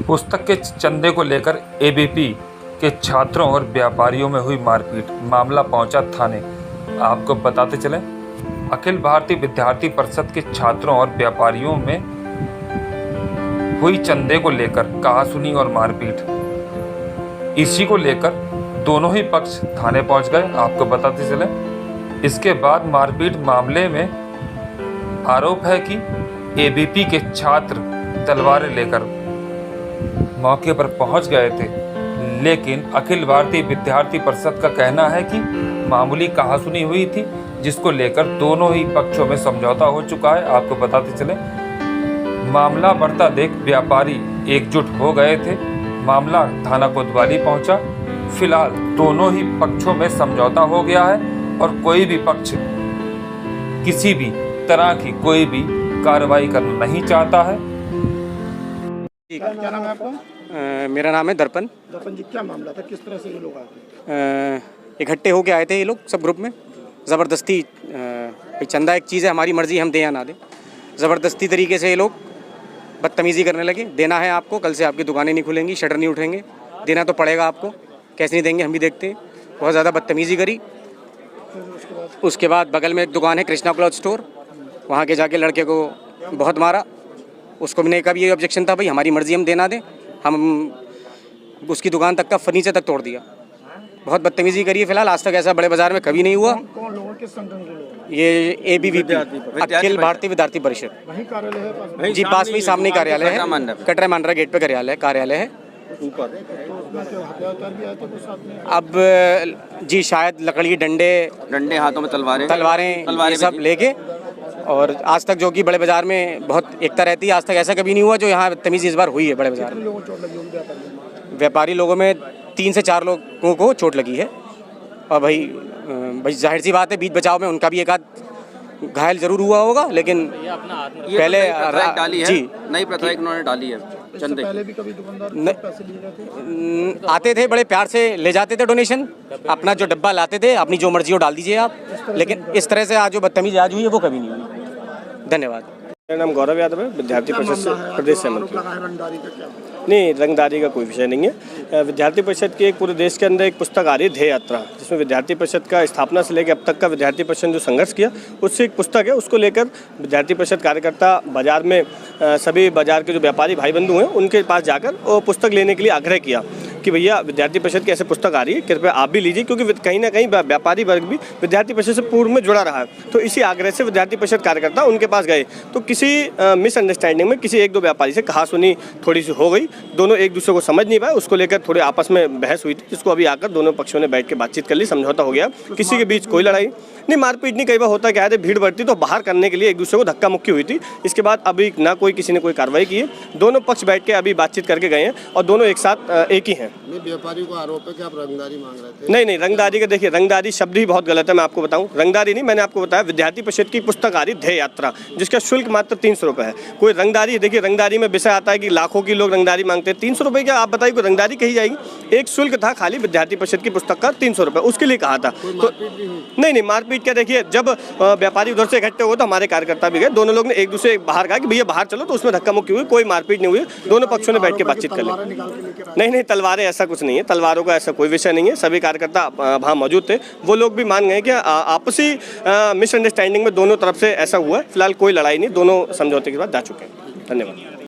पुस्तक के चंदे को लेकर एबीपी के छात्रों और व्यापारियों में हुई मारपीट, मामला पहुंचा थाने। आपको बताते चलें, अखिल भारतीय विद्यार्थी परिषद के छात्रों और व्यापारियों में हुई चंदे को लेकर कहासुनी और मारपीट। इसी को लेकर दोनों ही पक्ष थाने पहुंच गए। आपको बताते चलें, इसके बाद मारपीट मामले में आरोप है कि एबीपी के छात्र तलवारें लेकर मौके पर पहुंच गए थे, लेकिन अखिल भारतीय विद्यार्थी परिषद का कहना है कि मामूली कहासुनी हुई थी, जिसको लेकर दोनों ही पक्षों में समझौता हो चुका है। आपको बताते चले, मामला बढ़ता देख व्यापारी एकजुट हो गए थे। मामला थाना कोतवाली पहुंचा। फिलहाल दोनों ही पक्षों में समझौता हो गया है और कोई भी पक्ष किसी भी तरह की कोई भी कार्रवाई करना नहीं चाहता है। क्या नाम है आपका? मेरा नाम है दर्पण जी, क्या मामला था? किस तरह से ये लोग आए थे? इकट्ठे होके आए थे ये लोग सब ग्रुप में। ज़बरदस्ती चंदा एक चीज़ है, हमारी मर्जी, हम दें या ना दें। ज़बरदस्ती तरीके से ये लोग बदतमीज़ी करने लगे। देना है आपको, कल से आपकी दुकानें नहीं खुलेंगी, शटर नहीं उठेंगे, देना तो पड़ेगा आपको, कैसे नहीं देंगे हम भी देखते हैं। बहुत ज़्यादा बदतमीज़ी करी। उसके बाद बगल में एक दुकान है कृष्णा क्लॉथ स्टोर, वहाँ के जाके लड़के को बहुत मारा। उसको भी नहीं, का भी ये ऑब्जेक्शन था, भाई हमारी मर्जी, हम देना दें। हम उसकी दुकान तक का फर्नीचर तक तोड़ दिया। बहुत बदतमीज़ी करी है। फिलहाल आज तक ऐसा बड़े बाजार में कभी नहीं हुआ। कौन लोगों, किस संगठन के लोग? ये एबीवीपी, अखिल भारतीय विद्यार्थी परिषद। वही कार्यालय है पास? जी, पास में ही सामने कार्यालय है, कटरा मांडरा गेट पे कार्यालय है। ऊपर तो हथियार भी आए थे कुछ साथ में? अब जी शायद लकड़ी, डंडे हाथों में तलवारें ये सब लेके, और आज तक जो कि बड़े बाजार में बहुत एकता रहती है, आज तक ऐसा कभी नहीं हुआ जो यहाँ बदतमीजी इस बार हुई है बड़े बाजार में। लोगों को चोट लगी होगी? व्यापारी लोगों में 3 से 4 लोगों को चोट लगी है। और भाई जाहिर सी बात है, बीच बचाव में उनका भी एक आध घायल जरूर हुआ होगा, लेकिन पहले डाली है, जी नई प्रथा उन्होंने डाली है। चंदे पहले भी कभी दुकानदार पैसे लिए जाते थे? आते थे, बड़े प्यार से ले जाते थे डोनेशन, अपना जो डब्बा लाते थे, अपनी जो मर्जी हो डाल दीजिए आप। लेकिन इस तरह से आज जो बदतमीजी आज हुई है वो कभी नहीं हुई। धन्यवाद। मेरा नाम गौरव यादव है, विद्यार्थी परिषद से प्रदेश से मंत्री। रंगदारी का क्या? नहीं, रंगदारी का कोई विषय नहीं है। विद्यार्थी परिषद की एक पूरे देश के अंदर एक पुस्तक आ रही है, ध्येय यात्रा, जिसमें विद्यार्थी परिषद का स्थापना से लेकर अब तक का विद्यार्थी परिषद जो संघर्ष किया, उससे एक पुस्तक है। उसको लेकर विद्यार्थी परिषद कार्यकर्ता बाजार में सभी बाजार के जो व्यापारी भाई बंधु हैं उनके पास जाकर वो पुस्तक लेने के लिए आग्रह किया कि भैया विद्यार्थी परिषद की ऐसे पुस्तक आ रही है, कृपया आप भी लीजिए, क्योंकि कहीं ना कहीं व्यापारी वर्ग भी विद्यार्थी परिषद से पूर्व में जुड़ा रहा है। तो इसी आग्रह से विद्यार्थी परिषद कार्यकर्ता उनके पास गए, तो किसी मिसअंडरस्टैंडिंग में किसी 1-2 व्यापारी से कहासुनी थोड़ी सी हो गई। दोनों एक दूसरे को समझ नहीं पाए, उसको लेकर थोड़े आपस में बहस हुई थी, जिसको अभी आकर दोनों पक्षों ने बैठ के बातचीत कर ली, समझौता हो गया। किसी के बीच कोई लड़ाई नहीं, मारपीट नहीं। कई बार होता क्या है, भीड़ बढ़ती तो बाहर करने के लिए एक दूसरे को धक्का मुक्की हुई थी। इसके बाद अभी ना कोई किसी ने कोई कार्रवाई की है। दोनों पक्ष बैठ के अभी बातचीत करके गए हैं और दोनों एक साथ एक ही हैं। व्यापारी को आरोप है कि आप रंगदारी मांग रहे थे? नहीं, रंगदारी का देखिए, रंगदारी शब्द ही बहुत गलत है। मैं आपको बताऊं, रंगदारी नहीं, मैंने आपको बताया विद्यार्थी परिषद की पुस्तक आ रही ध्येय यात्रा, जिसका शुल्क मात्र 300 रुपये है। कोई रंगदारी, देखिए रंगदारी में विषय आता है कि लाखों की लोग रंगदारी मांगते हैं, 300 रुपये क्या आप बताइए कोई रंगदारी कही जाएगी? एक शुल्क था खाली विद्यार्थी परिषद की पुस्तक का 300 रुपये, उसके लिए कहा था। तो नहीं, मारपीट क्या, देखिए जब व्यापारी उधर से इकट्ठे हुए तो हमारे कार्यकर्ता भी गए, दोनों लोग ने एक दूसरे बाहर कहा कि भैया बाहर चलो, तो उसमें धक्का मुक्की हुई, कोई मारपीट नहीं हुई। दोनों पक्षों ने बैठ के बातचीत कर ली। नहीं, तलवारें ऐसा कुछ नहीं है, तलवारों का ऐसा कोई विषय नहीं है। सभी कार्यकर्ता वहाँ मौजूद थे, वो लोग भी मान गए कि आपसी मिसअंडरस्टैंडिंग में दोनों तरफ से ऐसा हुआ है। फिलहाल कोई लड़ाई नहीं, दोनों समझौते के बाद जा चुके हैं। धन्यवाद।